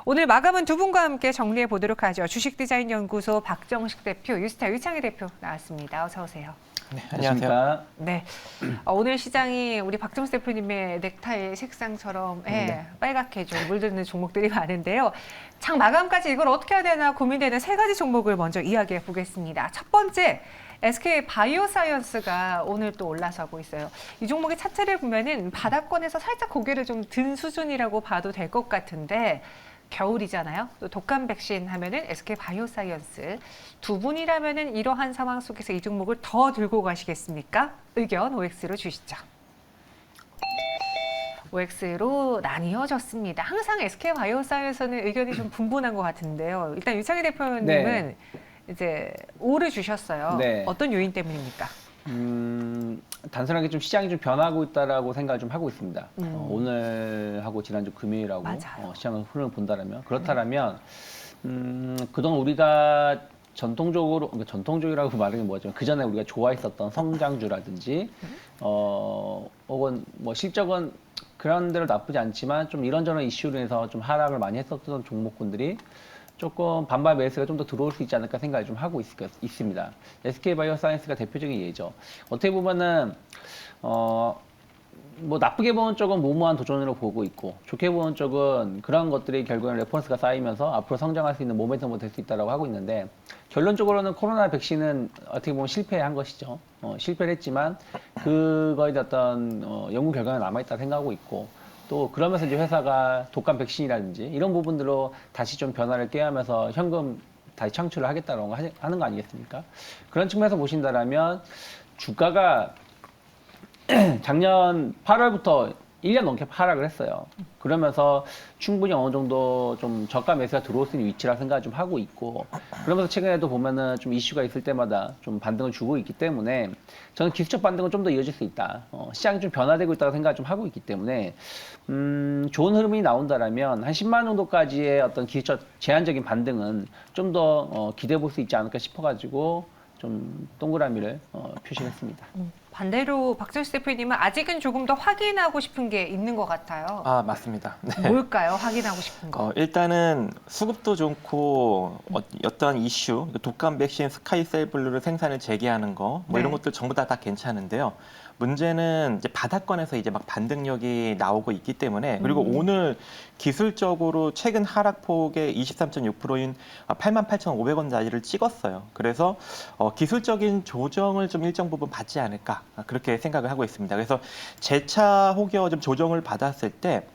오늘 마감은 두 분과 함께 정리해 보도록 하죠. 주식디자인연구소 박정식 대표, 유스타 유창희 대표 나왔습니다. 어서 오세요. 네, 안녕하세요. 네, 오늘 시장이 우리 박정식 대표님의 넥타이 색상처럼 빨갛게 좀 물드는 종목들이 많은데요. 장 마감까지 이걸 어떻게 해야 되나 고민되는 세 가지 종목을 먼저 이야기해 보겠습니다. 첫 번째, SK 바이오사이언스가 오늘 또 올라서고 있어요. 이 종목의 차트를 보면은 바닥권에서 살짝 고개를 좀 든 수준이라고 봐도 될 것 같은데, 겨울이잖아요. 또 독감 백신 하면은 SK 바이오사이언스. 두 분이라면은 이러한 상황 속에서 이 종목을 더 들고 가시겠습니까? 의견 OX로 주시죠. OX로 나뉘어졌습니다. 항상 SK 바이오사이언스는 의견이 좀 분분한 것 같은데요. 일단 유창희 대표님은 이제 오를 주셨어요. 네. 어떤 요인 때문입니까? 단순하게 좀 시장이 좀 변하고 있다라고 생각을 좀 하고 있습니다. 오늘하고 지난주 금요일하고 시장의 흐름을 본다면 그렇다면 그동안 우리가 전통적으로, 그러니까 전통적이라고 말하기 뭐죠? 그 전에 우리가 좋아했었던 성장주라든지 혹은 뭐 실적은 그런 대로 나쁘지 않지만 좀 이런저런 이슈로 인해서 좀 하락을 많이 했었던 종목군들이 조금 반발 매수가 좀 더 들어올 수 있지 않을까 생각을 좀 하고 있습니다. SK바이오사이언스가 대표적인 예죠. 어떻게 보면은 뭐 나쁘게 보는 쪽은 무모한 도전으로 보고 있고, 좋게 보는 쪽은 그런 것들이 결국엔 레퍼런스가 쌓이면서 앞으로 성장할 수 있는 모멘텀이 될 수 있다고 하고 있는데, 결론적으로는 코로나 백신은 어떻게 보면 실패한 것이죠. 실패를 했지만 그거에 대한 어떤 연구 결과가 남아있다고 생각하고 있고, 또 그러면서 이제 회사가 독감 백신이라든지 이런 부분들로 다시 좀 변화를 꾀하면서 현금 다시 창출을 하겠다는 거 하는 거 아니겠습니까? 그런 측면에서 보신다라면 주가가 작년 8월부터 1년 넘게 하락을 했어요. 그러면서 충분히 어느 정도 좀 저가 매수가 들어올 수 있는 위치라 생각을 좀 하고 있고, 그러면서 최근에도 보면은 좀 이슈가 있을 때마다 좀 반등을 주고 있기 때문에 저는 기술적 반등은 좀 더 이어질 수 있다. 시장이 좀 변화되고 있다고 생각을 좀 하고 있기 때문에 좋은 흐름이 나온다라면 한 10만 원 정도까지의 어떤 기술적 제한적인 반등은 좀 더 기대해 볼 수 있지 않을까 싶어가지고 좀 동그라미를 표시했습니다. 반대로 박정식 대표님은 아직은 조금 더 확인하고 싶은 게 있는 것 같아요. 아, 맞습니다. 네. 뭘까요? 확인하고 싶은 거. 일단은 수급도 좋고 어떠한 이슈, 독감 백신 스카이셀블루를 생산을 재개하는 거, 뭐 이런 것들 전부 다 괜찮은데요. 문제는 이제 바닥권에서 이제 막 반등력이 나오고 있기 때문에, 그리고 오늘 기술적으로 최근 하락폭의 23.6%인 88,500원 자리를 찍었어요. 그래서 기술적인 조정을 좀 일정 부분 받지 않을까, 그렇게 생각을 하고 있습니다. 그래서 재차 혹여 좀 조정을 받았을 때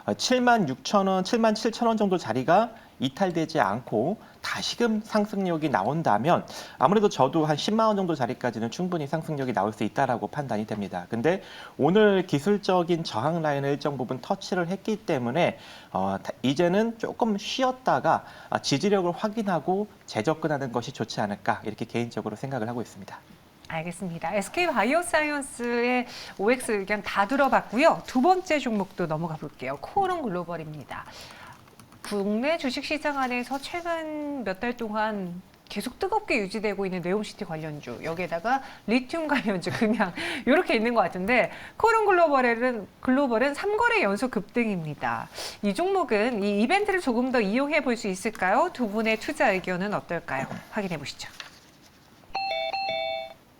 76,000원, 77,000원 정도 자리가 이탈되지 않고 다시금 상승력이 나온다면 아무래도 저도 한 10만 원 정도 자리까지는 충분히 상승력이 나올 수 있다라고 판단이 됩니다. 근데 오늘 기술적인 저항 라인을 일정 부분 터치를 했기 때문에 이제는 조금 쉬었다가 지지력을 확인하고 재접근하는 것이 좋지 않을까, 이렇게 개인적으로 생각을 하고 있습니다. 알겠습니다. SK 바이오사이언스의 OX 의견 다 들어봤고요. 두 번째 종목도 넘어가 볼게요. 코오롱 글로벌입니다. 국내 주식시장 안에서 최근 몇 달 동안 계속 뜨겁게 유지되고 있는 네옴시티 관련주, 여기에다가 리튬 관련주, 금양 이렇게 있는 것 같은데, 코오롱 글로벌은 3거래 연속 급등입니다. 이 종목은 이 이벤트를 조금 더 이용해 볼 수 있을까요? 두 분의 투자 의견은 어떨까요? 확인해 보시죠.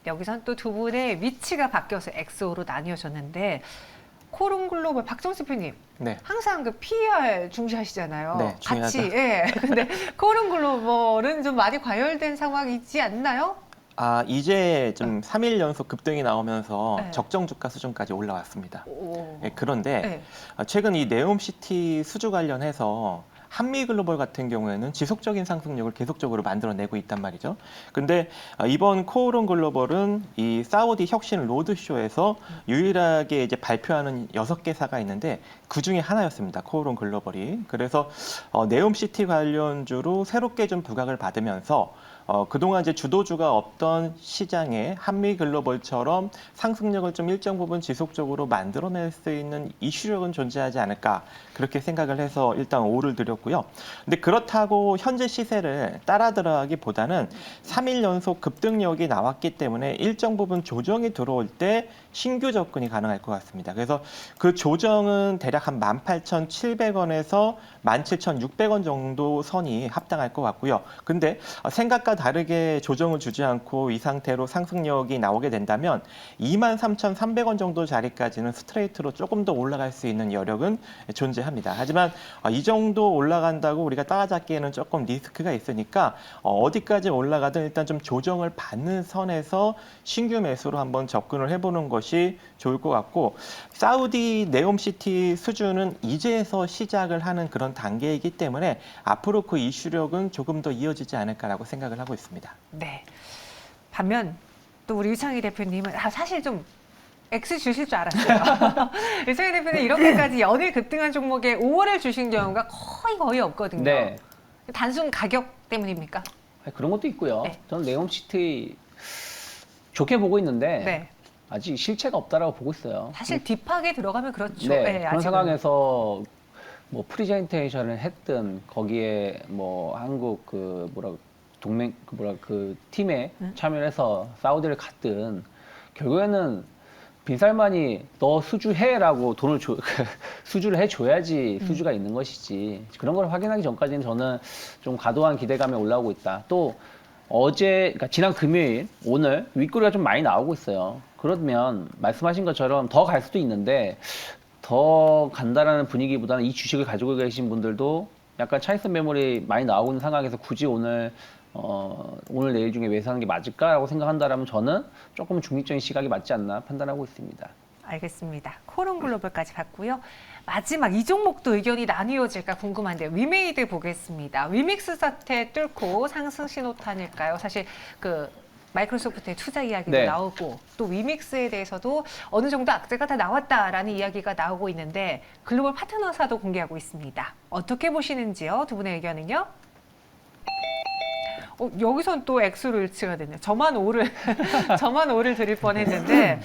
여기선 또 두 분의 위치가 바뀌어서 XO로 나뉘어졌는데, 코오롱 글로벌 박정식 대표님, 네. 항상 그 PER 중시하시잖아요. 네, 중요하죠. 같이. 근데 코오롱 글로벌은 좀 많이 과열된 상황이지 않나요? 이제 좀 3일 연속 급등이 나오면서 적정 주가 수준까지 올라왔습니다. 그런데 최근 이 네옴시티 수주 관련해서 한미글로벌 같은 경우에는 지속적인 상승력을 계속적으로 만들어내고 있단 말이죠. 근데 이번 코오롱 글로벌은 이 사우디 혁신 로드쇼에서 유일하게 이제 발표하는 6개사가 있는데 그 중에 하나였습니다. 코오롱 글로벌이. 그래서 네옴시티 관련주로 새롭게 좀 부각을 받으면서 그동안 이제 주도주가 없던 시장에 한미글로벌처럼 상승력을 좀 일정 부분 지속적으로 만들어낼 수 있는 이슈력은 존재하지 않을까, 그렇게 생각을 해서 일단 5를 드렸고요. 근데 그렇다고 현재 시세를 따라 들어가기보다는 3일 연속 급등력이 나왔기 때문에 일정 부분 조정이 들어올 때 신규 접근이 가능할 것 같습니다. 그래서 그 조정은 대략 한 18,700원에서 17,600원 정도 선이 합당할 것 같고요. 근데 생각과 다르게 조정을 주지 않고 이 상태로 상승력이 나오게 된다면 23,300원 정도 자리까지는 스트레이트로 조금 더 올라갈 수 있는 여력은 존재합니다. 하지만 이 정도 올라간다고 우리가 따라잡기에는 조금 리스크가 있으니까 어디까지 올라가든 일단 좀 조정을 받는 선에서 신규 매수로 한번 접근을 해보는 것이 좋을 것 같고, 사우디 네옴시티 수주는 이제서 시작을 하는 그런 단계이기 때문에 앞으로 그 이슈력은 조금 더 이어지지 않을까라고 생각을 하고 있습니다. 네. 반면 또 우리 유창희 대표님은 사실 좀 X 주실 줄 알았어요. 유창희 대표는 이렇게까지 연일 급등한 종목에 5월을 주신 경우가 거의 없거든요. 네. 단순 가격 때문입니까? 그런 것도 있고요. 네. 저는 네옴시티 좋게 보고 있는데 네. 아직 실체가 없다라고 보고 있어요. 사실 딥하게 들어가면 그렇죠. 네, 네, 그런 아직은. 상황에서 뭐 프리젠테이션을 했든 거기에 뭐 한국 그 팀에 참여해서 사우디를 갔든 결국에는 빈살만이 너 수주해라고 돈을 수주를 해줘야지 수주가 있는 것이지, 그런 걸 확인하기 전까지는 저는 좀 과도한 기대감에 올라오고 있다. 또 그러니까 지난 금요일, 오늘 윗꼬리가 좀 많이 나오고 있어요. 그러면 말씀하신 것처럼 더 갈 수도 있는데, 더 간다라는 분위기보다는 이 주식을 가지고 계신 분들도 약간 차익 매물이 많이 나오고 있는 상황에서 굳이 오늘 내일 중에 매수하는 게 맞을까라고 생각한다라면 저는 조금 중립적인 시각이 맞지 않나 판단하고 있습니다. 알겠습니다. 코론 글로벌까지 봤고요. 마지막 이 종목도 의견이 나뉘어질까 궁금한데요. 위메이드 보겠습니다. 위믹스 사태 뚫고 상승 신호탄일까요? 사실 그 마이크로소프트의 투자 이야기도 네. 나오고 또 위믹스에 대해서도 어느 정도 악재가 다 나왔다라는 이야기가 나오고 있는데 글로벌 파트너사도 공개하고 있습니다. 어떻게 보시는지요? 두 분의 의견은요? 여기선 또 X로 일치가 됐네요. 저만 오를 드릴 뻔했는데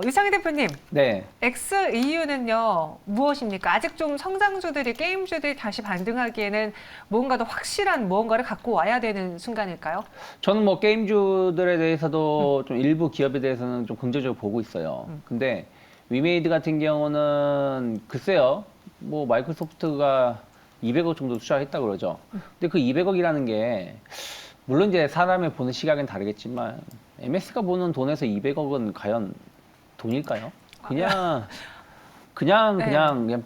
유창희 대표님, 네. X 이유는요 무엇입니까? 아직 좀 성장주들이 게임주들이 다시 반등하기에는 뭔가 더 확실한 무언가를 갖고 와야 되는 순간일까요? 저는 뭐 게임주들에 대해서도 좀 일부 기업에 대해서는 좀 긍정적으로 보고 있어요. 근데 위메이드 같은 경우는 글쎄요, 뭐 마이크로소프트가 200억 정도 투자했다고 그러죠. 근데 그 200억이라는 게 물론 이제 사람의 보는 시각은 다르겠지만 MS가 보는 돈에서 200억은 과연 돈일까요? 그냥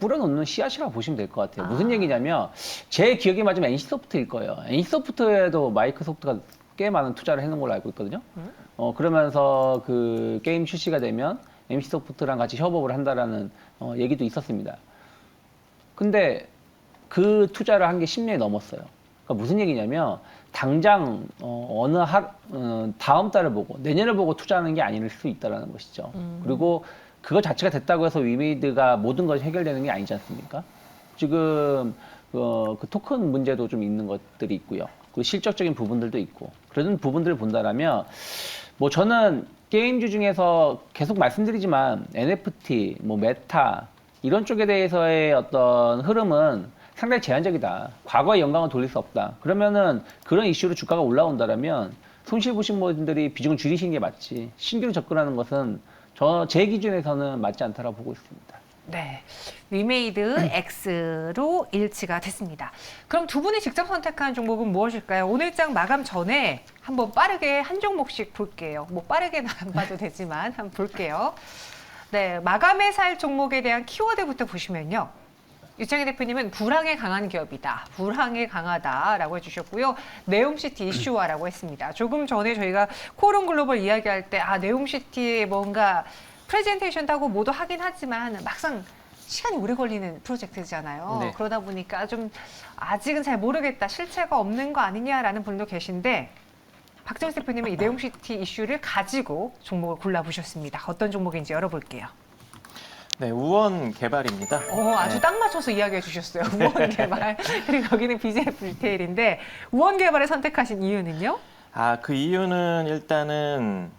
뿌려놓는 씨앗이라고 보시면 될 것 같아요. 무슨 얘기냐면 제 기억에 맞으면 NC소프트일 거예요. NC소프트에도 마이크로소프트가 꽤 많은 투자를 해놓은 걸로 알고 있거든요. 그러면서 그 게임 출시가 되면 NC소프트랑 같이 협업을 한다라는 얘기도 있었습니다. 근데 그 투자를 한 게 10년이 넘었어요. 그러니까 무슨 얘기냐면 당장 다음 달을 보고 내년을 보고 투자하는 게 아닐 수 있다는 것이죠. 그리고 그거 자체가 됐다고 해서 위메이드가 모든 것이 해결되는 게 아니지 않습니까? 지금 그 토큰 문제도 좀 있는 것들이 있고요. 그 실적적인 부분들도 있고, 그런 부분들을 본다라면 뭐 저는 게임주 중에서 계속 말씀드리지만 NFT, 뭐 메타 이런 쪽에 대해서의 어떤 흐름은 상당히 제한적이다. 과거의 영광을 돌릴 수 없다. 그러면은 그런 이슈로 주가가 올라온다라면 손실 보신 분들이 비중을 줄이시는 게 맞지, 신규로 접근하는 것은 제 기준에서는 맞지 않다라고 보고 있습니다. 네, 위메이드 X로 일치가 됐습니다. 그럼 두 분이 직접 선택한 종목은 무엇일까요? 오늘 장 마감 전에 한번 빠르게 한 종목씩 볼게요. 뭐 빠르게는 안 봐도 되지만 한번 볼게요. 네, 마감에 살 종목에 대한 키워드부터 보시면요. 유창희 대표님은 불황에 강한 기업이다. 불황에 강하다라고 해주셨고요. 네옴시티 이슈화라고 했습니다. 조금 전에 저희가 코론 글로벌 이야기할 때 네옴시티에 뭔가 프레젠테이션도 하고 모두 하긴 하지만 막상 시간이 오래 걸리는 프로젝트잖아요. 네. 그러다 보니까 좀 아직은 잘 모르겠다, 실체가 없는 거 아니냐라는 분도 계신데 박정희 대표님은 이 네옴시티 이슈를 가지고 종목을 골라보셨습니다. 어떤 종목인지 열어볼게요. 네, 우원 개발입니다. 아주 네. 딱 맞춰서 이야기해 주셨어요. 우원 개발. 그리고 여기는 BJF 리테일인데 우원 개발을 선택하신 이유는요? 그 이유는 일단은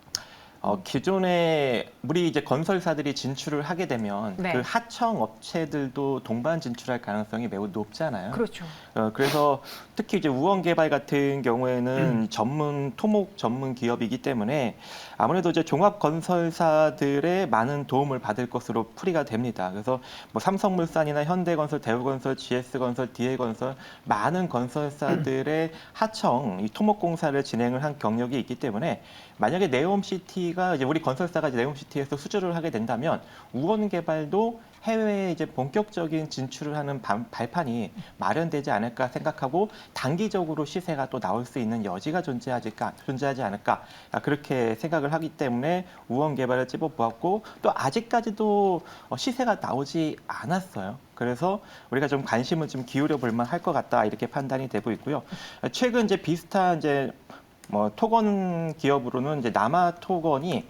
기존에 우리 이제 건설사들이 진출을 하게 되면 네. 그 하청 업체들도 동반 진출할 가능성이 매우 높잖아요. 그렇죠. 그래서 특히 이제 우원개발 같은 경우에는 전문 토목 전문 기업이기 때문에 아무래도 이제 종합 건설사들의 많은 도움을 받을 것으로 풀이가 됩니다. 그래서 뭐 삼성물산이나 현대건설, 대우건설, GS건설, DA건설 많은 건설사들의 하청 이 토목공사를 진행을 한 경력이 있기 때문에 만약에 네옴시티가 이제 우리 건설사가 이제 네옴시티에서 수주를 하게 된다면 우원개발도 해외에 이제 본격적인 진출을 하는 발판이 마련되지 않을까 생각하고 단기적으로 시세가 또 나올 수 있는 여지가 존재하지 않을까 그렇게 생각을 하기 때문에 우원개발을 찝어보았고 또 아직까지도 시세가 나오지 않았어요. 그래서 우리가 좀 관심을 좀 기울여 볼 만할 것 같다 이렇게 판단이 되고 있고요. 최근 이제 비슷한 이제 토건 기업으로는 이제 남아토건이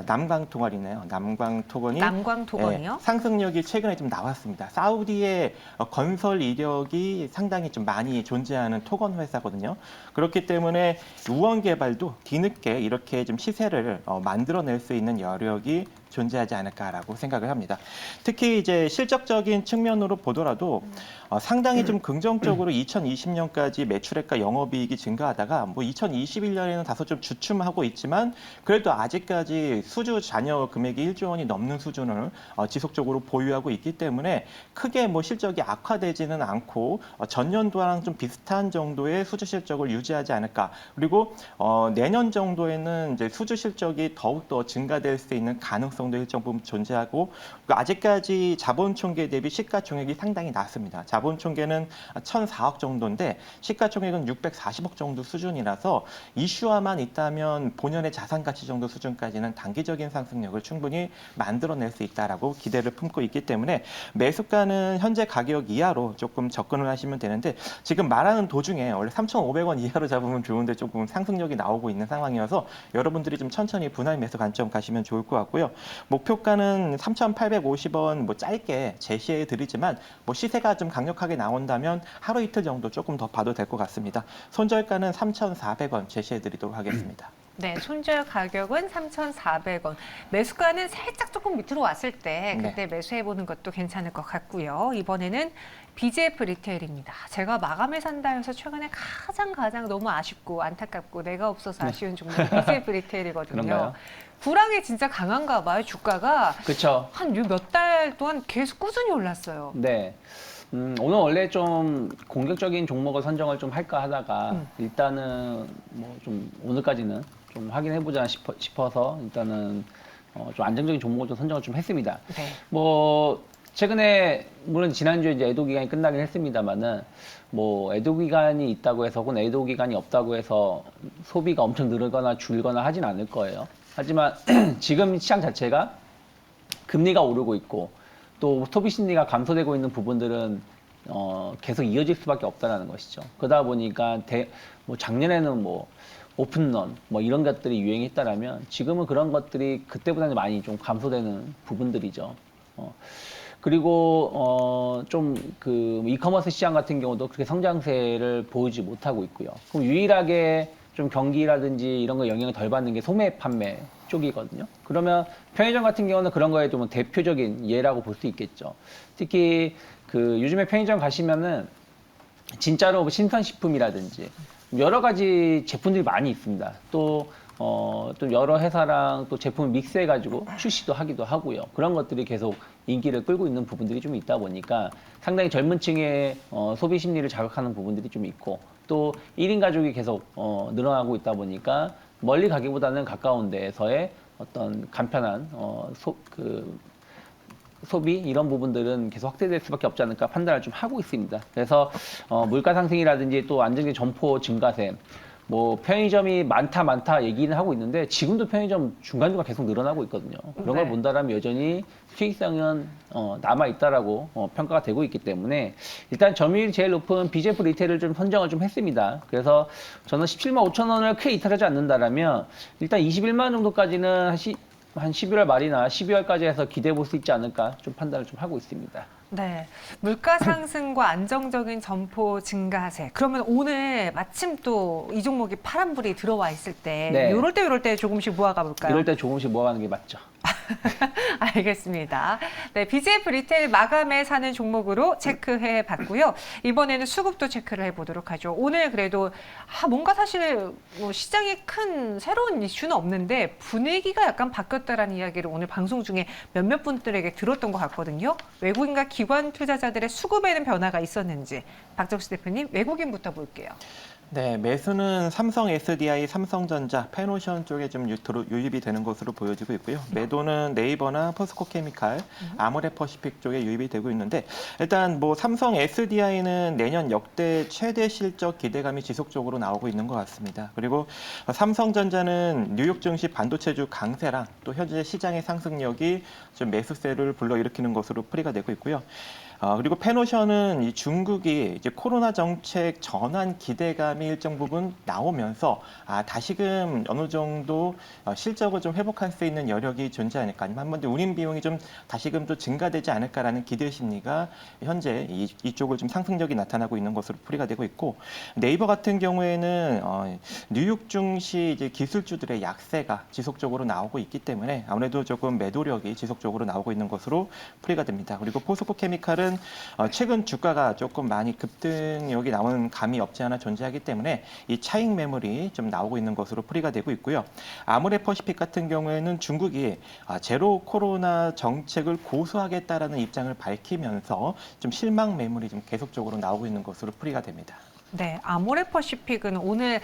남광토건이네요. 남광토건이요? 상승력이 최근에 좀 나왔습니다. 사우디의 건설 이력이 상당히 좀 많이 존재하는 토건 회사거든요. 그렇기 때문에 우원개발도 뒤늦게 이렇게 좀 시세를 만들어낼 수 있는 여력이 존재하지 않을까라고 생각을 합니다. 특히 이제 실적적인 측면으로 보더라도 상당히 좀 긍정적으로 2020년까지 매출액과 영업이익이 증가하다가 뭐 2021년에는 다소 좀 주춤하고 있지만 그래도 아직까지 수주 잔여 금액이 1조 원이 넘는 수준을 지속적으로 보유하고 있기 때문에 크게 뭐 실적이 악화되지는 않고 전년도랑 좀 비슷한 정도의 수주 실적을 유지하지 않을까. 그리고 내년 정도에는 이제 수주 실적이 더욱더 증가될 수 있는 가능성도 일정 부분 존재하고 아직까지 자본총계 대비 시가총액이 상당히 낮습니다. 자본총계는 1,004억 정도인데 시가총액은 640억 정도 수준이라서 이슈화만 있다면 본연의 자산가치 정도 수준까지는 단기적인 상승력을 충분히 만들어낼 수 있다라고 기대를 품고 있기 때문에 매수가는 현재 가격 이하로 조금 접근을 하시면 되는데 지금 말하는 도중에 원래 3,500원 이하로 잡으면 좋은데 조금 상승력이 나오고 있는 상황이어서 여러분들이 좀 천천히 분할 매수 관점 가시면 좋을 것 같고요. 목표가는 3,850원 뭐 짧게 제시해 드리지만 뭐 시세가 좀 강력하게 나온다면 하루 이틀 정도 조금 더 봐도 될 것 같습니다. 손절가는 3,400원 제시해 드리도록 하겠습니다. 네, 손절 가격은 3,400원. 매수가는 살짝 조금 밑으로 왔을 때 그때 매수해보는 것도 괜찮을 것 같고요. 이번에는 BGF 리테일입니다. 제가 마감을 산다 해서 최근에 가장 너무 아쉽고 안타깝고 내가 없어서 아쉬운 종목이 BGF 리테일이거든요. 그런가요? 불황이 진짜 강한가 봐요. 주가가 그렇죠. 한 몇 달 동안 계속 꾸준히 올랐어요. 네. 오늘 원래 좀 공격적인 종목을 선정을 좀 할까 하다가 일단은 뭐 좀 오늘까지는 좀 확인해보자 싶어서 일단은 좀 안정적인 종목을 좀 선정을 좀 했습니다. 네. 뭐 최근에 물론 지난주에 이제 애도 기간이 끝나긴 했습니다만은 뭐 애도 기간이 있다고 해서 혹은 애도 기간이 없다고 해서 소비가 엄청 늘거나 줄거나 하진 않을 거예요. 하지만 지금 시장 자체가 금리가 오르고 있고 또 소비 심리가 감소되고 있는 부분들은 계속 이어질 수밖에 없다라는 것이죠. 그러다 보니까 뭐 작년에는 뭐 오픈런 뭐 이런 것들이 유행했다라면 지금은 그런 것들이 그때보다는 많이 좀 감소되는 부분들이죠. 그리고 좀 그 이커머스 시장 같은 경우도 그렇게 성장세를 보이지 못하고 있고요. 그럼 유일하게 좀 경기라든지 이런 거 영향을 덜 받는 게 소매 판매 쪽이거든요. 그러면 편의점 같은 경우는 그런 거에 좀 대표적인 예라고 볼 수 있겠죠. 특히 그 요즘에 편의점 가시면은 진짜로 신선식품이라든지 여러 가지 제품들이 많이 있습니다. 또 여러 회사랑 또 제품을 믹스해가지고 출시도 하기도 하고요. 그런 것들이 계속 인기를 끌고 있는 부분들이 좀 있다 보니까 상당히 젊은 층의 소비 심리를 자극하는 부분들이 좀 있고 또 1인 가족이 계속 늘어나고 있다 보니까 멀리 가기보다는 가까운 데에서의 어떤 간편한 소비 이런 부분들은 계속 확대될 수밖에 없지 않을까 판단을 좀 하고 있습니다. 그래서 물가 상승이라든지 또 안정적인 점포 증가세 뭐 편의점이 많다 얘기는 하고 있는데 지금도 편의점 중간중간 계속 늘어나고 있거든요. 그런 걸 본다라면 여전히 수익성은 남아 있다라고 평가가 되고 있기 때문에 일단 점유율이 제일 높은 BGF 리테일을 좀 선정을 좀 했습니다. 그래서 저는 17만 5천 원을 크게 이탈하지 않는다라면 일단 21만 원 정도까지는 한 11월 말이나 12월까지 해서 기대해 볼 수 있지 않을까 좀 판단을 좀 하고 있습니다. 네, 물가 상승과 안정적인 점포 증가세. 그러면 오늘 마침 또 이 종목이 파란불이 들어와 있을 때, 네. 이럴 때 조금씩 모아가 볼까요? 이럴 때 조금씩 모아가는 게 맞죠. 알겠습니다. 네, BGF 리테일 마감에 사는 종목으로 체크해 봤고요. 이번에는 수급도 체크를 해보도록 하죠. 오늘 그래도 뭔가 사실 뭐 시장에 큰 새로운 이슈는 없는데 분위기가 약간 바뀌었다라는 이야기를 오늘 방송 중에 몇몇 분들에게 들었던 것 같거든요. 외국인과 기관 투자자들의 수급에는 변화가 있었는지 박정수 대표님 외국인부터 볼게요. 네, 매수는 삼성 SDI, 삼성전자, 페노션 쪽에 좀 유입이 되는 것으로 보여지고 있고요. 매도는 네이버나 포스코케미칼, 아모레퍼시픽 쪽에 유입이 되고 있는데 일단 뭐 삼성 SDI는 내년 역대 최대 실적 기대감이 지속적으로 나오고 있는 것 같습니다. 그리고 삼성전자는 뉴욕 증시 반도체주 강세랑 또 현재 시장의 상승력이 좀 매수세를 불러일으키는 것으로 풀이가 되고 있고요. 그리고 페노션은 이 중국이 이제 코로나 정책 전환 기대감이 일정 부분 나오면서 다시금 어느 정도 실적을 좀 회복할 수 있는 여력이 존재하니까 아니면 한번 운임 비용이 좀 다시금 또 증가되지 않을까라는 기대 심리가 현재 이쪽을 좀 상승력이 나타나고 있는 것으로 풀이가 되고 있고 네이버 같은 경우에는 뉴욕 증시 이제 기술주들의 약세가 지속적으로 나오고 있기 때문에 아무래도 조금 매도력이 지속적으로 나오고 있는 것으로 풀이가 됩니다. 그리고 포스코 케미칼은 최근 주가가 조금 많이 급등력이 나오는 감이 없지 않아 존재하기 때문에 이 차익 매물이 좀 나오고 있는 것으로 풀이가 되고 있고요. 아모레퍼시픽 같은 경우에는 중국이 제로 코로나 정책을 고수하겠다라는 입장을 밝히면서 좀 실망 매물이 좀 계속적으로 나오고 있는 것으로 풀이가 됩니다. 네, 아모레퍼시픽은 오늘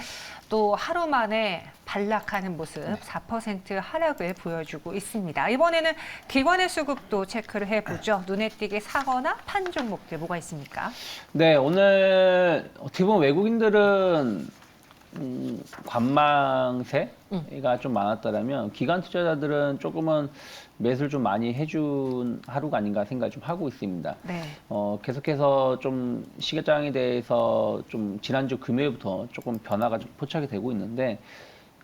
또 하루 만에 반락하는 모습 4% 하락을 보여주고 있습니다. 이번에는 기관의 수급도 체크를 해보죠. 눈에 띄게 사거나 판 종목들 뭐가 있습니까? 네, 오늘 어떻게 보면 외국인들은 관망세가 좀 많았더라면 기관 투자자들은 조금은 매수를 좀 많이 해준 하루가 아닌가 생각을 좀 하고 있습니다. 네. 계속해서 좀 시장에 대해서 좀 지난주 금요일부터 조금 변화가 좀 포착이 되고 있는데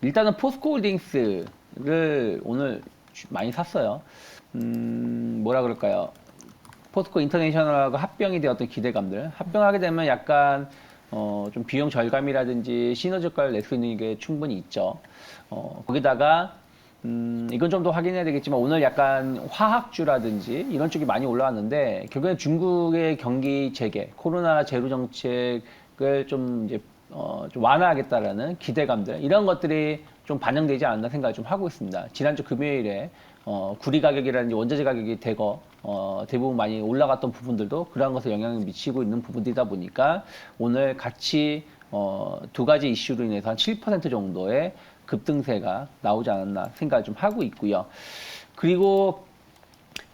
일단은 포스코홀딩스를 오늘 많이 샀어요. 뭐라 그럴까요? 포스코 인터내셔널하고 합병이 되었던 기대감들. 합병하게 되면 약간 좀 비용 절감이라든지 시너지 효과를 낼 수 있는 게 충분히 있죠. 거기다가 이건 좀 더 확인해야 되겠지만 오늘 약간 화학주라든지 이런 쪽이 많이 올라왔는데 결국엔 중국의 경기 재개, 코로나 제로 정책을 좀 이제 좀 완화하겠다라는 기대감들 이런 것들이 좀 반영되지 않나 생각을 좀 하고 있습니다. 지난주 금요일에 구리 가격이라든지 원자재 가격이 대부분 많이 올라갔던 부분들도 그러한 것에 영향을 미치고 있는 부분들이다 보니까 오늘 같이 두 가지 이슈로 인해서 한 7% 정도의 급등세가 나오지 않았나 생각을 좀 하고 있고요. 그리고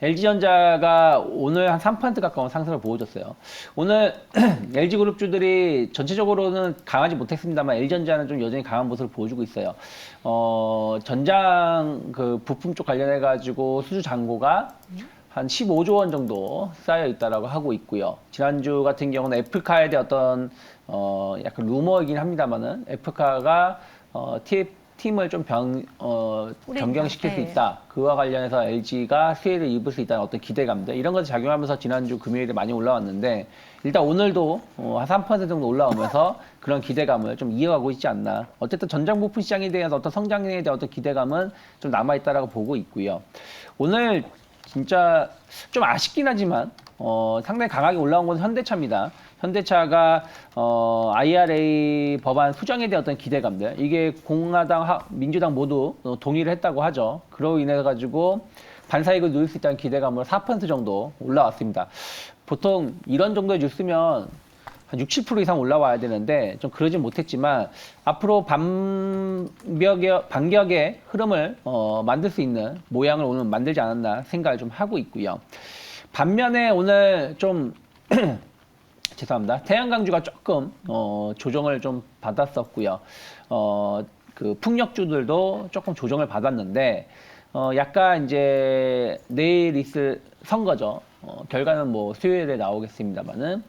LG전자가 오늘 한 3% 가까운 상승을 보여줬어요. 오늘 LG그룹주들이 전체적으로는 강하지 못했습니다만 LG전자는 좀 여전히 강한 모습을 보여주고 있어요. 전장 그 부품 쪽 관련해가지고 수주 잔고가 한 15조 원 정도 쌓여 있다라고 하고 있고요. 지난주 같은 경우는 애플카에 대한 어떤 약간 루머이긴 합니다만은 애플카가 팀을 좀 변경시킬 수 있다. 그와 관련해서 LG가 수혜를 입을 수 있다는 어떤 기대감들 이런 것을 작용하면서 지난주 금요일에 많이 올라왔는데 일단 오늘도 한 3% 정도 올라오면서 그런 기대감을 좀 이어가고 있지 않나. 어쨌든 전장 부품 시장에 대한 어떤 성장에 대한 어떤 기대감은 좀 남아있다라고 보고 있고요. 오늘 진짜 좀 아쉽긴 하지만 상당히 강하게 올라온 것은 현대차입니다. 현대차가 IRA 법안 수정에 대한 어떤 기대감들 이게 공화당, 민주당 모두 동의를 했다고 하죠. 그로 인해 가지고 반사이익을 누릴 수 있다는 기대감으로 4% 정도 올라왔습니다. 보통 이런 정도의 뉴스면 한 6, 7% 이상 올라와야 되는데 좀 그러진 못했지만 앞으로 반격의 흐름을 만들 수 있는 모양을 오늘 만들지 않았나 생각을 좀 하고 있고요. 반면에 오늘 좀 죄송합니다. 태양광주가 조금 조정을 좀 받았었고요. 그 풍력주들도 조금 조정을 받았는데 약간 이제 내일 있을 선거죠. 결과는 뭐 수요일에 나오겠습니다만은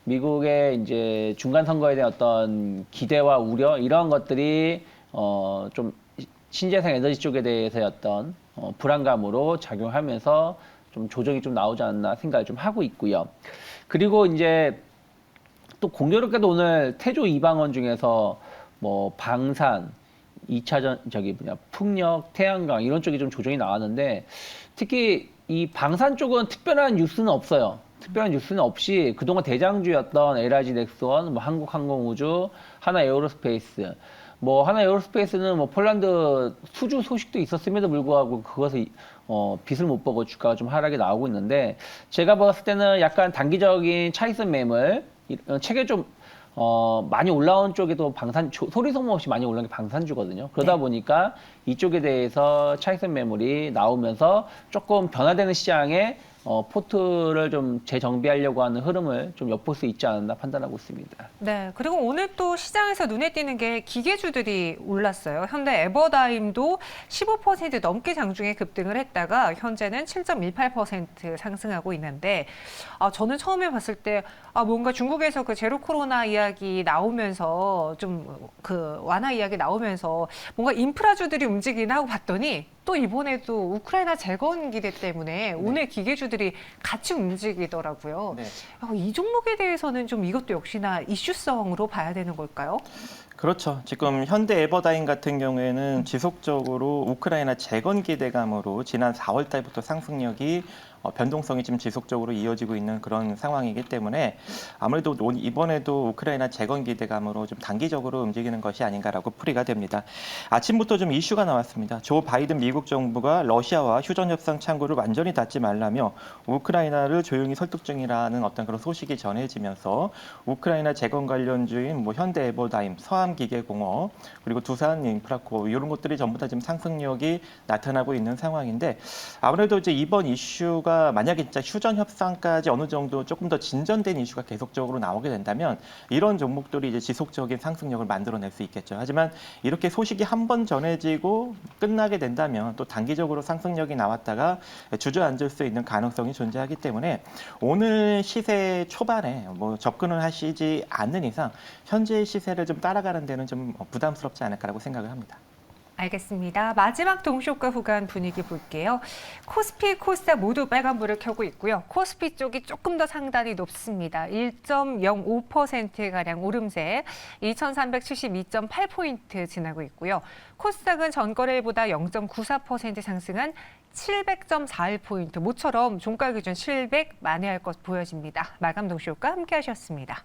미국의 이제 중간 선거에 대한 어떤 기대와 우려 이런 것들이 좀 신재생 에너지 쪽에 대해서의 어떤 불안감으로 작용하면서 좀 조정이 좀 나오지 않나 생각을 좀 하고 있고요. 그리고 이제 또 공교롭게도 오늘 태조 이방원 중에서 뭐 방산, 2차전 풍력, 태양광 이런 쪽이 좀 조정이 나왔는데 특히 이 방산 쪽은 특별한 뉴스는 없어요. 특별한 뉴스는 없이 그동안 대장주였던 LIG 넥스원, 뭐 한국항공우주, 하나에어로스페이스, 뭐 하나에어로스페이스는 뭐 폴란드 수주 소식도 있었음에도 불구하고 그것을 빛을 못 보고 주가가 좀 하락이 나오고 있는데 제가 봤을 때는 약간 단기적인 차익선 매물, 책에 좀 많이 올라온 쪽에도 소리 소문 없이 많이 올라온 게 방산주거든요. 그러다 보니까 이쪽에 대해서 차익선 매물이 나오면서 조금 변화되는 시장에 포트를 좀 재정비하려고 하는 흐름을 좀 엿볼 수 있지 않나 판단하고 있습니다. 네, 그리고 오늘 또 시장에서 눈에 띄는 게 기계주들이 올랐어요. 현대 에버다임도 15% 넘게 장중에 급등을 했다가 현재는 7.18% 상승하고 있는데 저는 처음에 봤을 때 뭔가 중국에서 그 제로 코로나 이야기 나오면서 좀 그 완화 이야기 나오면서 뭔가 인프라주들이 움직이나 하고 봤더니 또 이번에도 우크라이나 재건 기대 때문에 오늘 기계주들이 같이 움직이더라고요. 네. 이 종목에 대해서는 좀 이것도 역시나 이슈성으로 봐야 되는 걸까요? 그렇죠. 지금 현대 에버다임 같은 경우에는 지속적으로 우크라이나 재건 기대감으로 지난 4월 달부터 상승력이 변동성이 지금 지속적으로 이어지고 있는 그런 상황이기 때문에 아무래도 이번에도 우크라이나 재건 기대감으로 좀 단기적으로 움직이는 것이 아닌가라고 풀이가 됩니다. 아침부터 좀 이슈가 나왔습니다. 조 바이든 미국 정부가 러시아와 휴전 협상 창구를 완전히 닫지 말라며 우크라이나를 조용히 설득 중이라는 어떤 그런 소식이 전해지면서 우크라이나 재건 관련주인 뭐 현대 에버다임, 서암기계공업 그리고 두산 인프라코 이런 것들이 전부 다 지금 상승력이 나타나고 있는 상황인데 아무래도 이제 이번 이슈가 만약에 진짜 휴전 협상까지 어느 정도 조금 더 진전된 이슈가 계속적으로 나오게 된다면 이런 종목들이 이제 지속적인 상승력을 만들어낼 수 있겠죠. 하지만 이렇게 소식이 한 번 전해지고 끝나게 된다면 또 단기적으로 상승력이 나왔다가 주저앉을 수 있는 가능성이 존재하기 때문에 오늘 시세 초반에 뭐 접근을 하시지 않는 이상 현재의 시세를 좀 따라가는 데는 좀 부담스럽지 않을까라고 생각을 합니다. 알겠습니다. 마지막 동시효과 후간 분위기 볼게요. 코스피, 코스닥 모두 빨간불을 켜고 있고요. 코스피 쪽이 조금 더 상단이 높습니다. 1.05%가량 오름세 2372.8포인트 지나고 있고요. 코스닥은 전거래일보다 0.94% 상승한 700.41포인트, 모처럼 종가 기준 700 만회할 것 보여집니다. 마감 동시효과 함께 하셨습니다.